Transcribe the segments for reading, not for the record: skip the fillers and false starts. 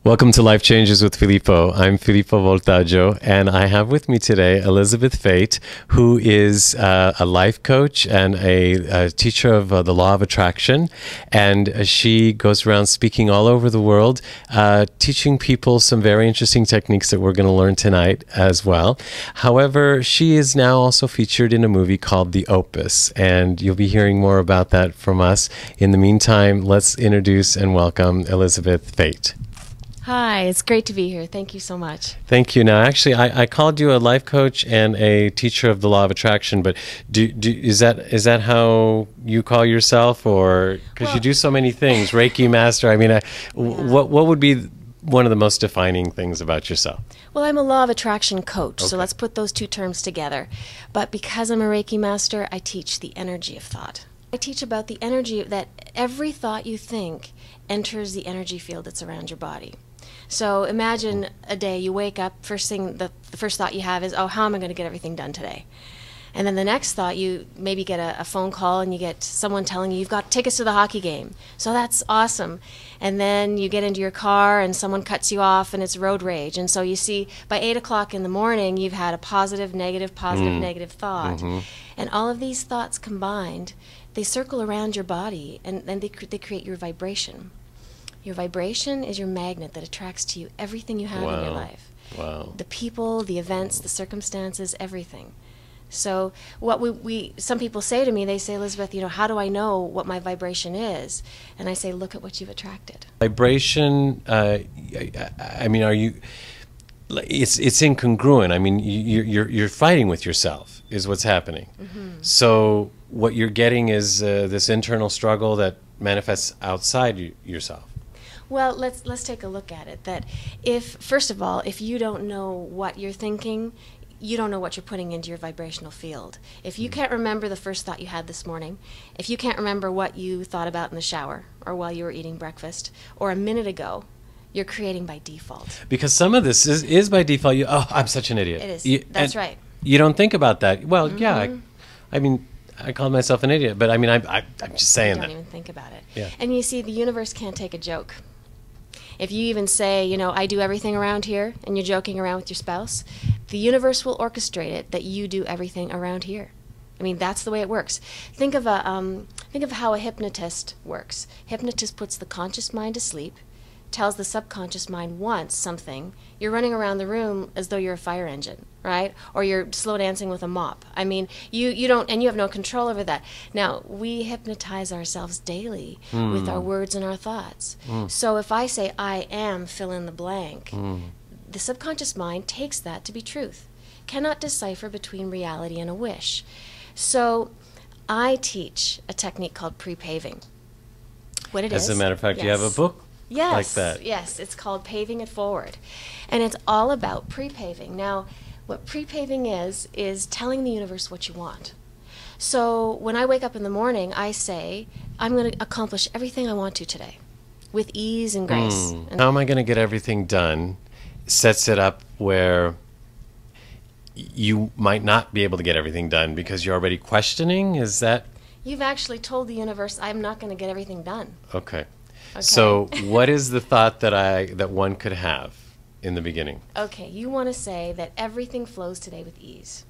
Welcome to Life Changes with Filippo. I'm Filippo Voltaggio, and I have with me today Elisabeth Fayt, who is a life coach and a teacher of the law of attraction. And she goes around speaking all over the world, teaching people some very interesting techniques that we're going to learn tonight as well. However, she is now also featured in a movie called The Opus, and you'll be hearing more about that from us. In the meantime, let's introduce and welcome Elisabeth Fayt. Hi, it's great to be here. Thank you so much. Thank you. Now, actually, I called you a life coach and a teacher of the law of attraction, but is that how you call yourself, or because you do so many things, Reiki master? I mean, what would be one of the most defining things about yourself? Well, I'm a law of attraction coach, Okay. so let's put those two terms together. But because I'm a Reiki master, I teach the energy of thought. I teach about the energy that every thought you think enters the energy field that's around your body. So imagine a day you wake up, first thing, the first thought you have is, oh, how am I going to get everything done today? And then the next thought, you maybe get a phone call and you get someone telling you you've got tickets to the hockey game. So that's awesome. And then you get into your car and someone cuts you off and it's road rage. And so you see by 8 o'clock in the morning you've had a positive, negative thought. Mm-hmm. And all of these thoughts combined, they circle around your body and they create your vibration. Your vibration is your magnet that attracts to you everything you have in your life. Wow. The people, the events, the circumstances, everything. So what some people say to me, they say, Elisabeth, how do I know what my vibration is? And I say, look at what you've attracted. Vibration, I mean, it's incongruent. I mean, you're fighting with yourself is what's happening. Mm-hmm. So what you're getting is this internal struggle that manifests outside yourself. Well, let's take a look at it. That first of all, if you don't know what you're thinking, you don't know what you're putting into your vibrational field. If you can't remember the first thought you had this morning, if you can't remember what you thought about in the shower or while you were eating breakfast or a minute ago, you're creating by default. Because some of this is by default. I'm such an idiot. It is. That's right. You don't think about that. Well, Mm-hmm. yeah, I mean, I call myself an idiot, but I mean, I'm just saying You that. don't even think about it. Yeah. And you see, the universe can't take a joke. If you even say, I do everything around here, and you're joking around with your spouse, the universe will orchestrate it that you do everything around here. I mean, that's the way it works. Think of how a hypnotist works. Hypnotist puts the conscious mind to sleep, tells the subconscious mind wants something. You're running around the room as though you're a fire engine, right? Or you're slow dancing with a mop. I mean, you don't, and you have no control over that. Now, we hypnotize ourselves daily with our words and our thoughts. So if I say, I am, fill in the blank, the subconscious mind takes that to be truth, cannot decipher between reality and a wish. So I teach a technique called pre-paving. What it is. As a matter of fact, you have a Yes. book Yes, like that. yes, it's called Paving It Forward. And it's all about pre-paving. Now, what pre-paving is telling the universe what you want. So when I wake up in the morning, I say, I'm going to accomplish everything I want to today with ease and grace. And How am I going to get everything done? Sets it up where you might not be able to get everything done because you're already questioning. Is that you've actually told the universe, I'm not going to get everything done. okay? Okay. So, what is the thought that one could have in the beginning? Okay, you want to say that everything flows today with ease.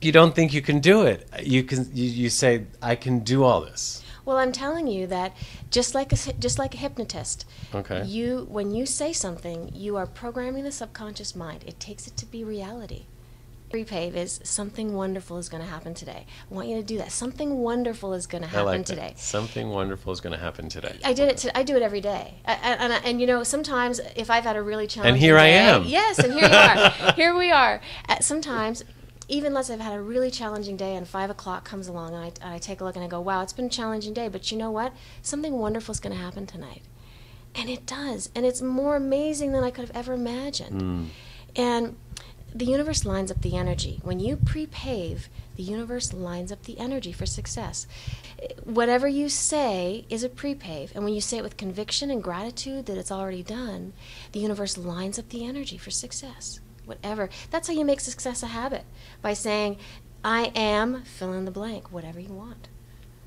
You don't think you can do it. You say, I can do all this. Well, I'm telling you that just like a hypnotist, Okay. when you say something, you are programming the subconscious mind. It takes it to be reality. Pre-pave is something wonderful is going to happen today. I want you to do that. Something wonderful is going to I happen like that. today. Something wonderful is going to happen today. I do it every day. And sometimes if I've had a really challenging And here I day, am. Yes, and here you are. Here we are. Sometimes, even let's say I've had a really challenging day and 5 o'clock comes along and I take a look and I go, wow, it's been a challenging day, but you know what? Something wonderful is going to happen tonight. And it does. And it's more amazing than I could have ever imagined. And the universe lines up the energy. When you pre-pave, the universe lines up the energy for success. Whatever you say is a pre-pave, and when you say it with conviction and gratitude that it's already done, the universe lines up the energy for success. Whatever. That's how you make success a habit, by saying, I am, fill in the blank, whatever you want.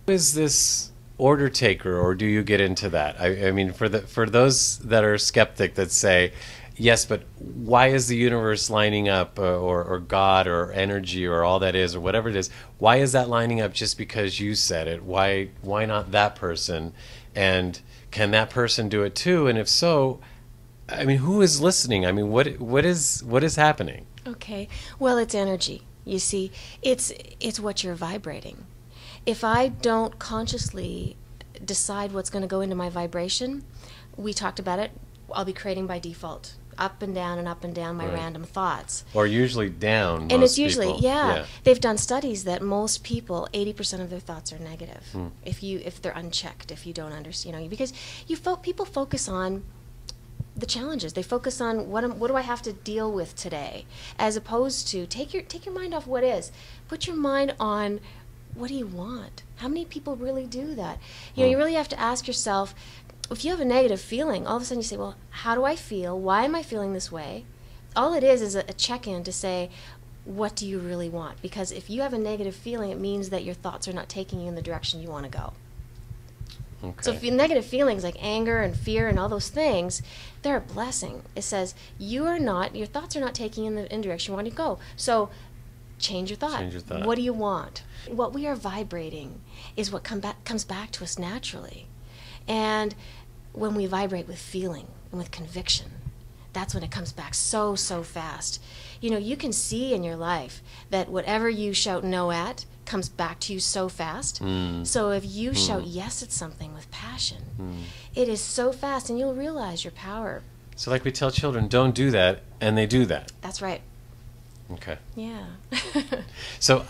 Is this order taker, or do you get into that? I mean, for those that are skeptic that say, yes, but why is the universe lining up, or God, or energy, or all that is, or whatever it is? Why is that lining up just because you said it? Why not that person? And can that person do it too? And if so, I mean, who is listening? I mean, what is happening? Okay. Well, it's energy. You see, it's what you're vibrating. If I don't consciously decide what's going to go into my vibration, we talked about it, I'll be creating by default. Up and down my Right. random thoughts. Or usually down. And most it's usually, people. yeah. They've done studies that most people, 80% of their thoughts are negative. Hmm. If they're unchecked, if you don't understand, because people focus on the challenges. They focus on what do I have to deal with today, as opposed to take your mind off what is. Put your mind on what do you want. How many people really do that? You really have to ask yourself, if you have a negative feeling, all of a sudden you say, well, how do I feel? Why am I feeling this way? All it is a check-in to say, what do you really want? Because if you have a negative feeling, it means that your thoughts are not taking you in the direction you want to go. Okay. So if you negative feelings like anger and fear and all those things, they're a blessing. It says your thoughts are not taking you in the direction you want to go. So change your thought. Change your thought. What do you want? What we are vibrating is what comes back to us naturally. And when we vibrate with feeling and with conviction, that's when it comes back so fast. You can see in your life that whatever you shout no at comes back to you so fast. So if you shout yes at something with passion, it is so fast, and you'll realize your power. So like we tell children, don't do that, and they do that. That's right. Okay. Yeah. So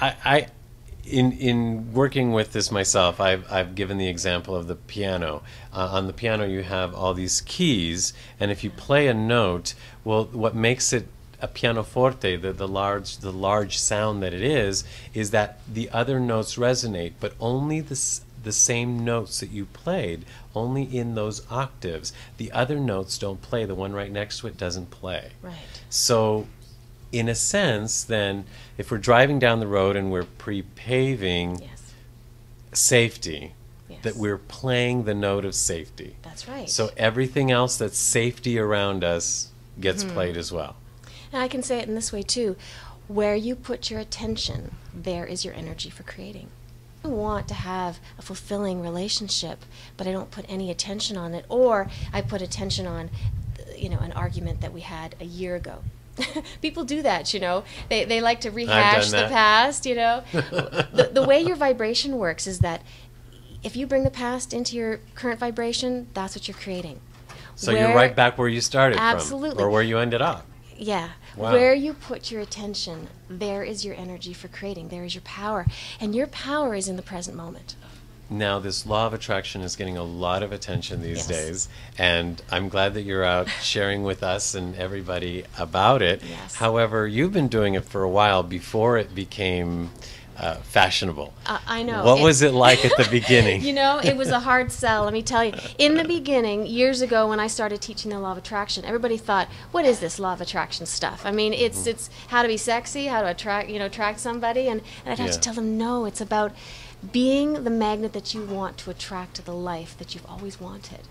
in working with this myself, I've given the example of the piano. On the piano, you have all these keys, and if you play a note, well, what makes it a pianoforte, the large sound that it is that the other notes resonate, but only the same notes that you played, only in those octaves. The other notes don't play. The one right next to it doesn't play. Right. So, in a sense, then, if we're driving down the road and we're pre-paving Yes. safety, Yes. that we're playing the note of safety. That's right. So everything else that's safety around us gets played as well. And I can say it in this way too. Where you put your attention, there is your energy for creating. I want to have a fulfilling relationship, but I don't put any attention on it, or I put attention on, an argument that we had a year ago. People do that, They like to rehash the past, The way your vibration works is that if you bring the past into your current vibration, that's what you're creating. So you're right back where you started Absolutely. from, or where you ended up. Yeah. Wow. Where you put your attention, there is your energy for creating. There is your power. And your power is in the present moment. Now, this law of attraction is getting a lot of attention these Yes. days, and I'm glad that you're out sharing with us and everybody about it. Yes. However, you've been doing it for a while before it became fashionable. I know. What was it like at the beginning? It was a hard sell, let me tell you. In the beginning, years ago when I started teaching the law of attraction, everybody thought, what is this law of attraction stuff? I mean, it's how to be sexy, how to attract somebody, and I'd have to tell them, no, it's about being the magnet that you want to attract to the life that you've always wanted.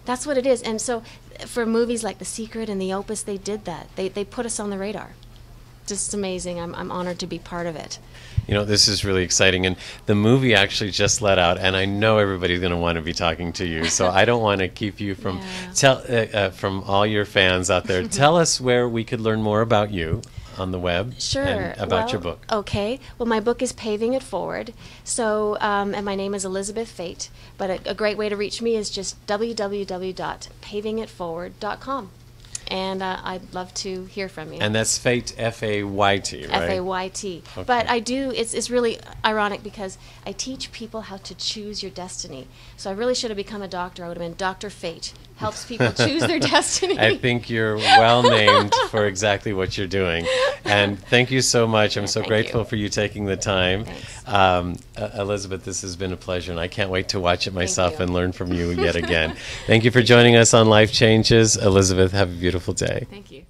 That's what it is. And so for movies like The Secret and the Opus, they did that. They put us on the radar. Just amazing. I'm honored to be part of it. This is really exciting, and the movie actually just let out, and I know everybody's going to want to be talking to you, so I don't want to keep you from from all your fans out there. Tell us where we could learn more about you on the web. Sure. And about your book. Okay. Well, my book is Paving It Forward. So, and my name is Elisabeth Fayt. But a great way to reach me is just www.pavingitforward.com. And I'd love to hear from you. And that's Fayt, F-A-Y-T, right? F-A-Y-T. Okay. But I do, it's really ironic because I teach people how to choose your destiny. So I really should have become a doctor. I would have been Dr. Fate. Helps people choose their destiny. I think you're well named for exactly what you're doing. And thank you so much. I'm so grateful for you taking the time. Thanks. Elisabeth, this has been a pleasure, and I can't wait to watch it myself you. and learn from you yet again. Thank you for joining us on Life Changes. Elisabeth, have a beautiful day. Thank you.